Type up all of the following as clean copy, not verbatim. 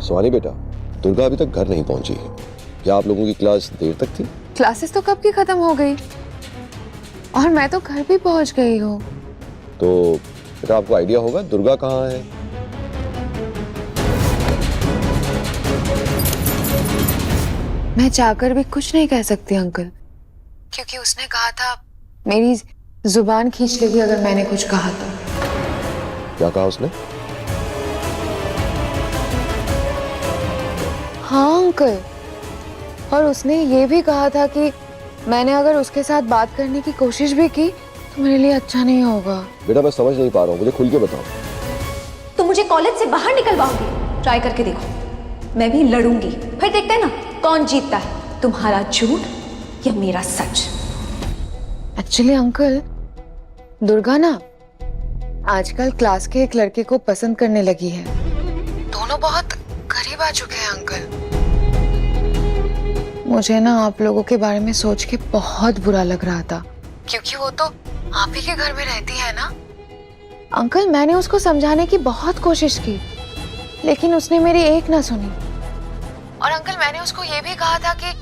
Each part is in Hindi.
सुहानी बेटा, दुर्गा अभी तक घर नहीं पहुंची। क्या आप लोगों की क्लास देर तक थी? क्लासेस तो कब की खत्म हो गई और मैं तो घर भी पहुंच गई हूँ। तो बेटा आपको आइडिया होगा दुर्गा कहाँ है? मैं चाहकर भी कुछ नहीं कह सकती अंकल, क्योंकि उसने कहा था मेरी जुबान खींच लेगी अगर मैंने कुछ कहा तो। क्या कहा उसने? हाँ अंकल, और उसने ये भी कहा था कि मैंने अगर उसके साथ बात करने की कोशिश भी की तो मेरे लिए अच्छा नहीं होगा। बेटा मैं समझ नहीं पा रहा हूँ, मुझे खुल के बताओ। तो मुझे कॉलेज से बाहर निकलवाओगे? ट्राई करके देखो, मैं भी लड़ूंगी, फिर देखते हैं ना कौन जीतता है, तुम्हारा झूठ या मेरा सच। एक्चुअली अंकल, दुर्गा ना आजकल क्लास के एक लड़के को पसंद करने लगी है। दोनों बहुत करीब आ चुके हैं अंकल। मुझे ना आप लोगों के बारे में सोच के बहुत बुरा लग रहा था, क्योंकि वो तो आप ही के घर में रहती है ना। अंकल, मैंने उसको समझाने की बहुत कोशिश की, लेकिन उसने मेरी एक ना सुनी। और अंकल, मैंने उसको ये भी कहा था कि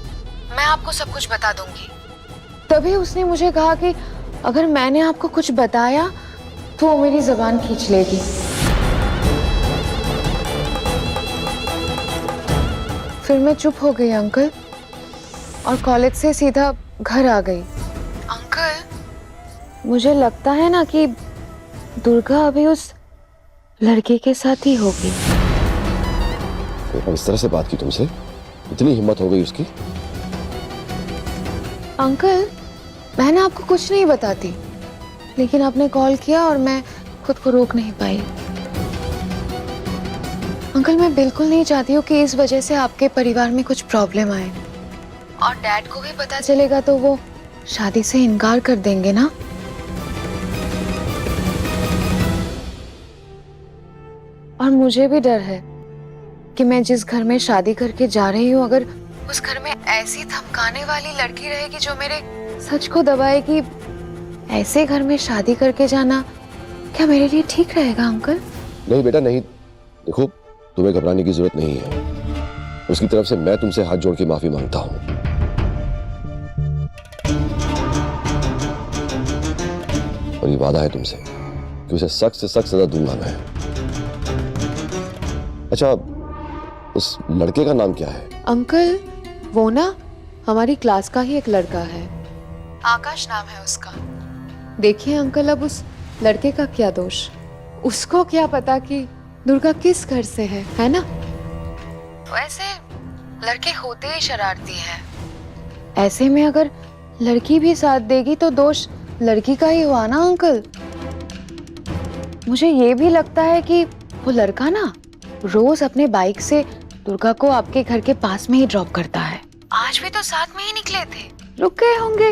मैं आपको सब कुछ बता दूंगी। तभी उसने मुझे कहा कि अगर मैंने आपको कुछ बताया तो वो मेरी जुबान खींच लेगी। फिर मैं चुप हो गई अंकल, और कॉलेज से सीधा घर आ गई। अंकल, मुझे लगता है ना कि दुर्गा अभी उस लड़के के साथ ही होगी। इस तरह से बात की तुमसे? इतनी हिम्मत हो गई उसकी? अंकल, मैंने आपको कुछ नहीं बताती, लेकिन आपने कॉल किया और मैं खुद को रोक नहीं पाई। अंकल, मैं बिल्कुल नहीं चाहती हूँ कि इस वजह से आपके परिवार में कुछ प्रॉब्लम आए, और डैड को भी पता चलेगा तो वो शादी से इनकार कर देंगे ना। और मुझे भी डर है कि मैं जिस घर में शादी करके जा रही हूँ, अगर उस घर में ऐसी धमकाने वाली लड़की रहेगी जो मेरे सच को दबाएगी, ऐसे घर में शादी करके जाना क्या मेरे लिए ठीक रहेगा अंकल? नहीं बेटा नहीं, देखो तुम्हें घबराने की जरूरत नहीं है। उसकी तरफ से मैं तुमसे हाथ जोड़ के माफी मांगता हूँ। और ये वादा है तुमसे कि उसे सख्त से सख्त सजा दूंगा मैं। अच्छा, उस लड़के का नाम क्या है? अंकल, वो ना हमारी क्लास का ही एक लड़का है, आकाश नाम है उसका। देखिए अंकल, अब उस लड़के का क्या दोष, उसको क्या पता कि दुर्गा किस घर से है ना? वैसे लड़के होते ही शरारती हैं। ऐसे में अगर लड़की भी साथ देगी तो दोष लड़की का ही हुआ ना अंकल। मुझे ये भी लगता है कि वो लड़का ना रोज अपने बाइक से दुर्गा को आपके घर के पास में ही ड्रॉप करता है। आज भी तो साथ में ही निकले थे, रुक गए होंगे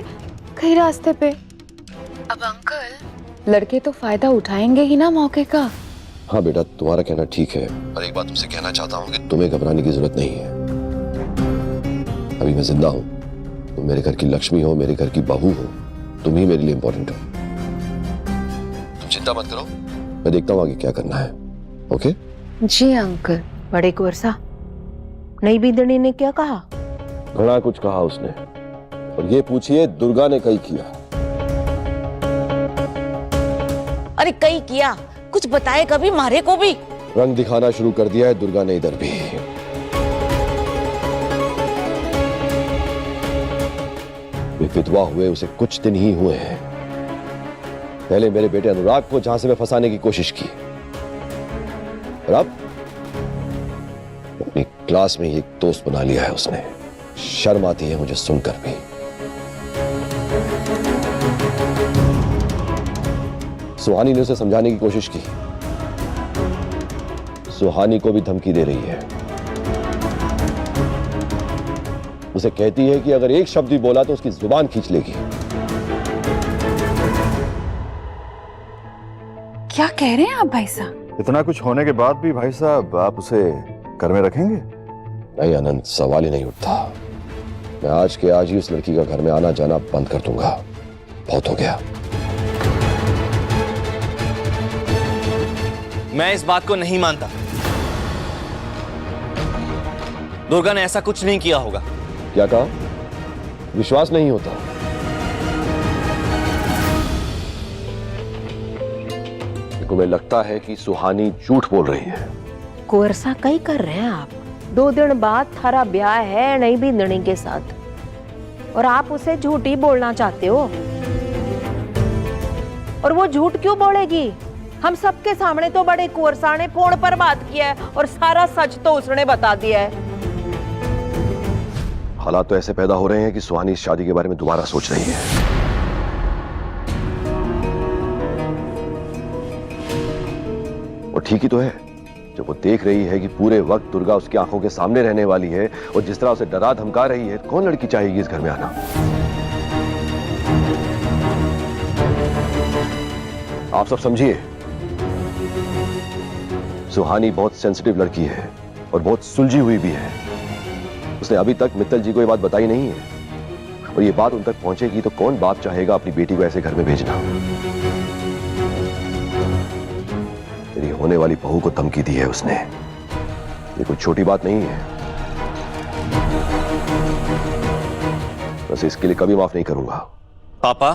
कहीं रास्ते पे। अब अंकल, लड़के तो फायदा उठाएंगे ही ना मौके का। हाँ बेटा, तुम्हारा कहना ठीक है, पर एक बात तुमसे कहना चाहता हूँ कि तुम्हें घबराने की जरूरत नहीं है। अभी मैं जिंदा हूँ, तुम मेरे घर की लक्ष्मी हो, मेरे घर की बहू हो, तुम ही मेरे लिए इंपॉर्टेंट हो। तुम चिंता मत करो, मैं देखता हूँ आगे क्या करना है। ओके? जी अंकल। बड़े कुंवर साहब, नई बिंदनी ने क्या कहा? घना कुछ कहा उसने, और ये पूछिए दुर्गा ने कई किया। अरे कई किया, कुछ बताए कभी मारे को भी? रंग दिखाना शुरू कर दिया है दुर्गा ने इधर भी। वे विधवा हुए उसे कुछ दिन ही हुए हैं। पहले मेरे बेटे अनुराग को झांसे में फंसाने की कोशिश की, और अब अपनी क्लास में एक दोस्त बना लिया है उसने। शर्म आती है मुझे सुनकर भी। सुहानी ने उसे समझाने की कोशिश की, सुहानी को भी धमकी दे रही है। उसे कहती है कि अगर एक शब्द भी बोला तो उसकी जुबान खींच लेगी। क्या कह रहे हैं आप भाई साहब? इतना कुछ होने के बाद भी भाई साहब आप उसे घर में रखेंगे? नहीं आनंद, सवाल ही नहीं उठता। मैं आज के आज ही उस लड़की का घर में आना जाना बंद कर दूंगा। बहुत हो गया। मैं इस बात को नहीं मानता। दुर्गा ने ऐसा कुछ नहीं किया होगा। क्या कहा? विश्वास नहीं होता? तुम्हें लगता है कि सुहानी झूठ बोल रही है? कुंवरसा कई कर रहे हैं आप। 2 दिन बाद थारा ब्याह है नई बिंदनी के साथ, और आप उसे झूठ ही बोलना चाहते हो। और वो झूठ क्यों बोलेगी? हम सबके सामने तो बड़े कुंवरसा ने फोन पर बात किया है और सारा सच तो उसने बता दिया है। हालात तो ऐसे पैदा हो रहे हैं कि सुहानी इस शादी के बारे में दोबारा सोच रही है। और ठीक ही तो है, जब वो देख रही है कि पूरे वक्त दुर्गा उसकी आंखों के सामने रहने वाली है और जिस तरह उसे डरा धमका रही है, कौन लड़की चाहेगी इस घर में आना? आप सब समझिए, सुहानी बहुत सेंसिटिव लड़की है और बहुत सुलझी हुई भी है। उसने अभी तक मित्तल जी को ये बात बताई नहीं है, और ये बात उन तक पहुंचेगी तो कौन बाप चाहेगा अपनी बेटी को ऐसे घर में भेजना? मेरी होने वाली बहू को धमकी दी है उसने। ये कोई छोटी बात नहीं है। बस इसके लिए कभी माफ नहीं करूंगा। पापा,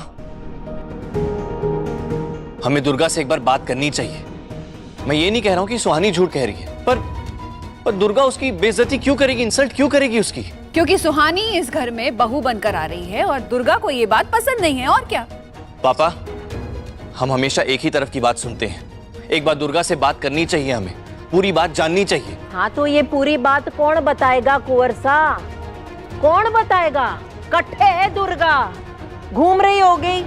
हमें दुर्गा से एक बार बात करनी चाहिए। मैं ये नहीं कह रहा हूं कि सुहानी झूठ कह रही है, पर दुर्गा उसकी बेइज्जती क्यों करेगी, इंसल्ट क्यों करेगी उसकी? क्योंकि सुहानी इस घर में बहू बनकर आ रही है और दुर्गा को ये बात पसंद नहीं है। और क्या? पापा, हम हमेशा एक ही तरफ की बात सुनते हैं। एक बार दुर्गा से बात करनी चाहिए, हमें पूरी बात जाननी चाहिए। हाँ, तो ये पूरी बात कौन बताएगा कुंवरसा? कौन बताएगा? कट्ठे है दुर्गा, घूम रही होगी।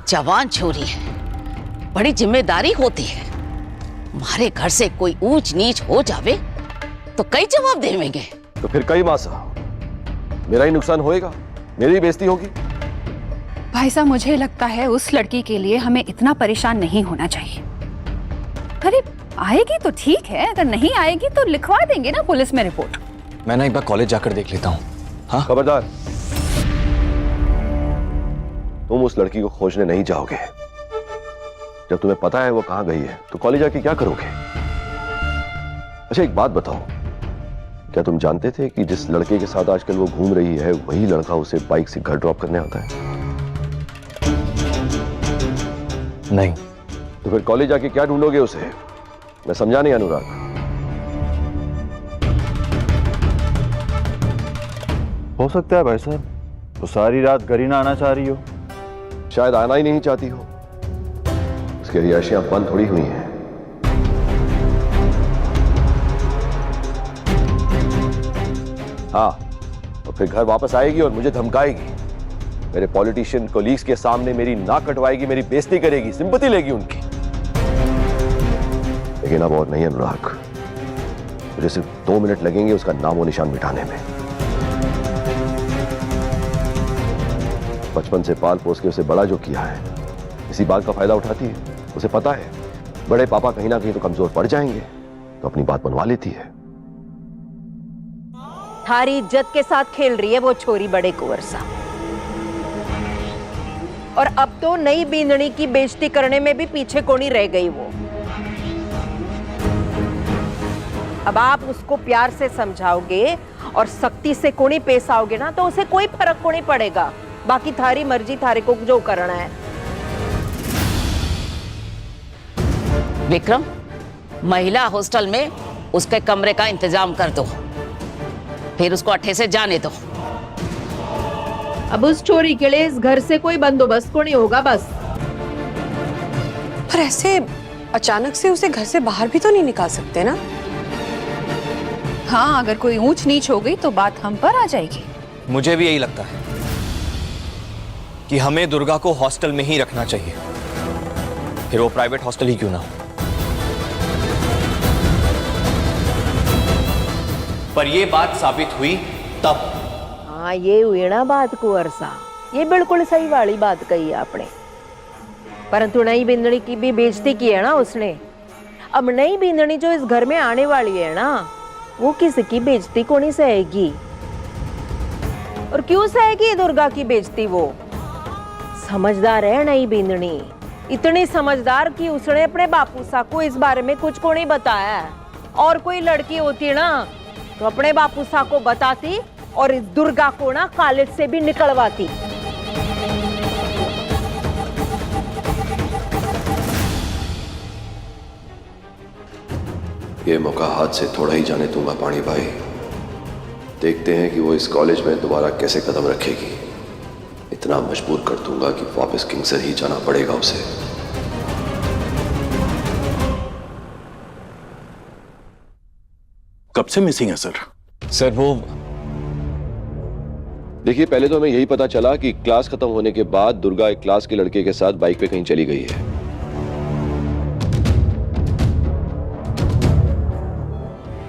जवान छोरी है, बड़ी जिम्मेदारी होती है। हमारे घर से कोई ऊंच नीच हो जावे तो कई जवाब देंगे। तो फिर कई मासा मेरा ही नुकसान होएगा, मेरी बेइज्जती होगी। भाई साहब, मुझे लगता है उस लड़की के लिए हमें इतना परेशान नहीं होना चाहिए। अरे आएगी तो ठीक है, अगर नहीं आएगी तो लिखवा देंगे ना पुलिस में रिपोर्ट। मैं ना एक बार कॉलेज जाकर देख लेता हूँ। हाँ? खबरदार, तुम उस लड़की को खोजने नहीं जाओगे। जब तुम्हें पता है वो कहां गई है तो कॉलेज जाके क्या करोगे? अच्छा एक बात बताओ, क्या तुम जानते थे कि जिस लड़के के साथ आजकल वो घूम रही है वही लड़का उसे बाइक से घर ड्रॉप करने आता है? नहीं। तो फिर कॉलेज जाके क्या ढूंढोगे उसे? मैं समझा नहीं अनुराग। हो सकता है भाई साहब वो सारी रात घर ही ना आना चाह रही हो। शायद आना ही नहीं चाहती हो। उसकी रिहायशियां बंद थोड़ी हुई हैं। हाँ, तो फिर घर वापस आएगी और मुझे धमकाएगी, मेरे पॉलिटिशियन कोलीग्स के सामने मेरी नाक कटवाएगी, मेरी बेइज्जती करेगी, सिंपैथी लेगी उनकी। लेकिन अब और नहीं अनुराग, मुझे सिर्फ 2 मिनट लगेंगे उसका नामो निशान मिटाने में। बचपन से पाल पोस के उसे बड़ा जो किया है, इसी बात का फायदा उठाती है। उसे पता है बड़े पापा कहीं ना कहीं तो कमजोर पड़ जाएंगे, तो अपनी बात मनवा लेती है। थारी इज्जत के साथ खेल रही है वो छोरी बड़े कुंवरसा। और अब तो नई बींदनी की बेइज्जती करने में भी पीछे कोनी रह गई वो। अब आप उसको प्यार से समझाओगे और सख्ती से कोनी पेश आओगे ना, तो उसे कोई फर्क कोनी पड़ेगा। बाकी थारी मर्जी, थारे को जो करना है। विक्रम, महिला हॉस्टल में उसके कमरे का इंतजाम कर दो, फिर उसको अट्ठे से जाने दो। अब उस चोरी के लिए इस घर से कोई बंदोबस्त को नहीं होगा बस। पर ऐसे अचानक से उसे घर से बाहर भी तो नहीं निकाल सकते ना? हाँ, अगर कोई ऊंच नीच हो गई तो बात हम पर आ जाएगी। मुझे भी यही लगता है कि हमें दुर्गा को हॉस्टल में ही रखना चाहिए, फिर वो प्राइवेट हॉस्टल ही क्यों ना हो। पर ये बात साबित हुई तब। हाँ, ये हुई ना बात कुंवरसा, ये बिल्कुल सही वाली बात कही आपने। परंतु नई बिंदनी की भी बेइज्जती की है ना उसने। अब नई बिंदनी जो इस घर में आने वाली है ना, वो किसी की बेइज्जती को नहीं सहेगी। और क्यों सहेगी दुर्गा की बेइज्जती वो? समझदार है नई बिंदनी, इतनी समझदार कि उसने अपने बापूसा को इस बारे में कुछ को नहीं बताया है। और कोई लड़की होती ना तो अपने बापूसा को बताती और इस दुर्गा को ना कॉलेज से भी निकलवाती। ये मौका हाथ से थोड़ा ही जाने दूंगा पानी भाई। देखते हैं कि वो इस कॉलेज में दोबारा कैसे कदम रखेगी। इतना मजबूर कर दूंगा कि वापस किंगसर ही जाना पड़ेगा उसे। कब से मिसिंग है सर? सर वो देखिए, पहले तो हमें यही पता चला कि क्लास खत्म होने के बाद दुर्गा एक क्लास के लड़के के साथ बाइक पे कहीं चली गई है।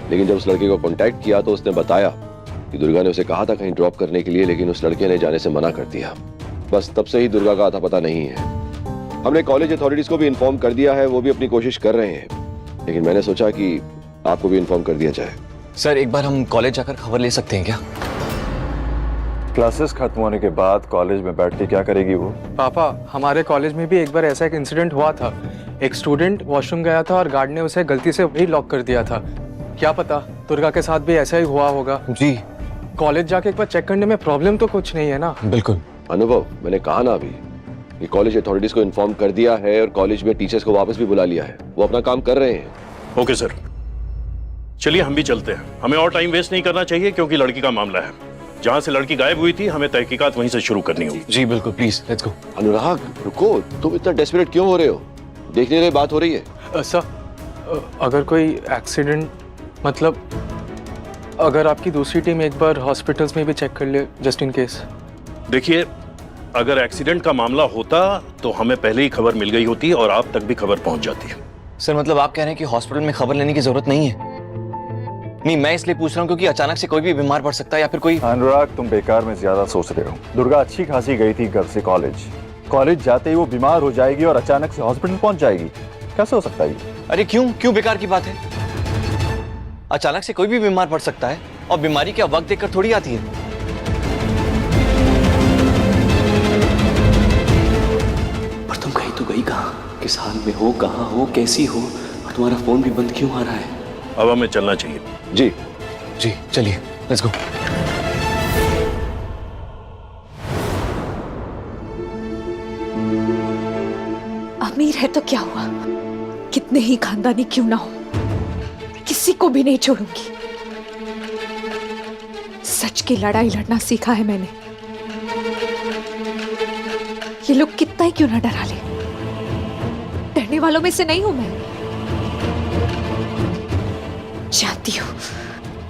लेकिन जब उस लड़के को कांटेक्ट किया तो उसने बताया कि दुर्गा ने उसे कहा था कहीं ड्रॉप करने के लिए, लेकिन उस लड़के ने जाने से मना कर दिया। बस तब से ही दुर्गा का आता पता नहीं है। हमने कॉलेज अथॉरिटीज को भी इन्फॉर्म कर दिया है, वो भी अपनी कोशिश कर रहे हैं। लेकिन मैंने सोचा कि आपको भी इन्फॉर्म कर दिया जाए। सर एक बार हम कॉलेज जाकर खबर ले सकते हैं क्या? क्लासेस खत्म होने के बाद कॉलेज में बैठ के क्या करेगी वो? पापा, हमारे कॉलेज में भी एक बार ऐसा एक इंसिडेंट हुआ था। एक स्टूडेंट वॉशरूम गया था और गार्ड ने उसे गलती से वही लॉक कर दिया था। क्या पता दुर्गा के साथ भी ऐसा ही हुआ होगा। जी कॉलेज जाके एक बार चेक करने में प्रॉब्लम तो कुछ नहीं है ना? बिल्कुल। अनुभव, मैंने कहा ना अभी कि कॉलेज अथॉरिटीज को इन्फॉर्म कर दिया है और कॉलेज में टीचर्स को वापस भी बुला लिया है। वो अपना काम कर रहे हैं। ओके सर, चलिए हम भी चलते हैं। हमें और टाइम वेस्ट नहीं करना चाहिए क्योंकि लड़की का मामला है। जहां से लड़की गायब हुई थी हमें तहकीकात वहीं से शुरू करनी होगी। जी बिल्कुल, प्लीज लेट्स गो। अनुराग रुको, तुम इतना डेस्परेट क्यों हो रहे हो? देख नहीं रहे बात हो रही है। सर अगर कोई एक्सीडेंट, मतलब अगर आपकी दूसरी टीम एक बार हॉस्पिटल्स में भी चेक कर ले जस्ट इन केस। देखिए, अगर एक्सीडेंट का मामला होता तो हमें पहले ही खबर मिल गई होती और आप तक भी खबर पहुंच जाती। सर मतलब आप कह रहे हैं कि हॉस्पिटल में खबर लेने की जरूरत नहीं है? नहीं, मैं इसलिए पूछ रहा हूँ क्योंकि अचानक से कोई भी बीमार पड़ सकता है या फिर कोई। अनुराग, तुम बेकार में ज्यादा सोच रहे हो। दुर्गा अच्छी खासी गई थी घर से कॉलेज। कॉलेज जाते ही वो बीमार हो जाएगी और अचानक से हॉस्पिटल पहुंच जाएगी। कैसे हो सकता है ये? अरे क्यों बेकार की बात है? अचानक से कोई भी बीमार पड़ सकता है और बीमारी क्या वक्त देखकर थोड़ी आती है। पर तुम कहीं तो गई कहाँ? किस हाल में हो, कहाँ हो, कैसी हो? और तुम्हारा फोन भी बंद क्यों आ रहा है? अब हमें चलना चाहिए। जी जी चलिए, लेट्स गो। अमीर है तो क्या हुआ, कितने ही खानदानी क्यों ना हो, किसी को भी नहीं छोड़ूंगी। सच की लड़ाई लड़ना सीखा है मैंने। ये लोग कितना ही क्यों ना डरा ले, डरने वालों में से नहीं हूं मैं। जानती हूँ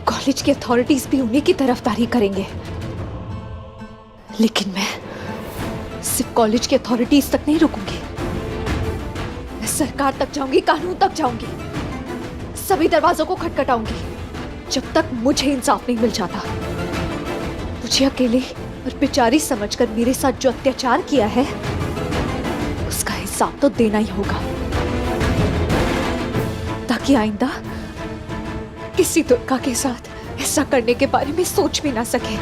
कॉलेज की अथॉरिटीज भी उन्हीं की तरफदारी करेंगे, लेकिन मैं सिर्फ कॉलेज की अथॉरिटीज तक नहीं रुकूंगी। मैं सरकार तक जाऊंगी, कानून तक जाऊंगी, सभी दरवाजों को खटखटाऊंगी जब तक मुझे इंसाफ नहीं मिल जाता। मुझे अकेले और बेचारी समझकर मेरे साथ जो अत्याचार किया है उसका हिसाब तो देना ही होगा, ताकि आइंदा किसी दुर्गा के साथ ऐसा करने के बारे में सोच भी ना सके।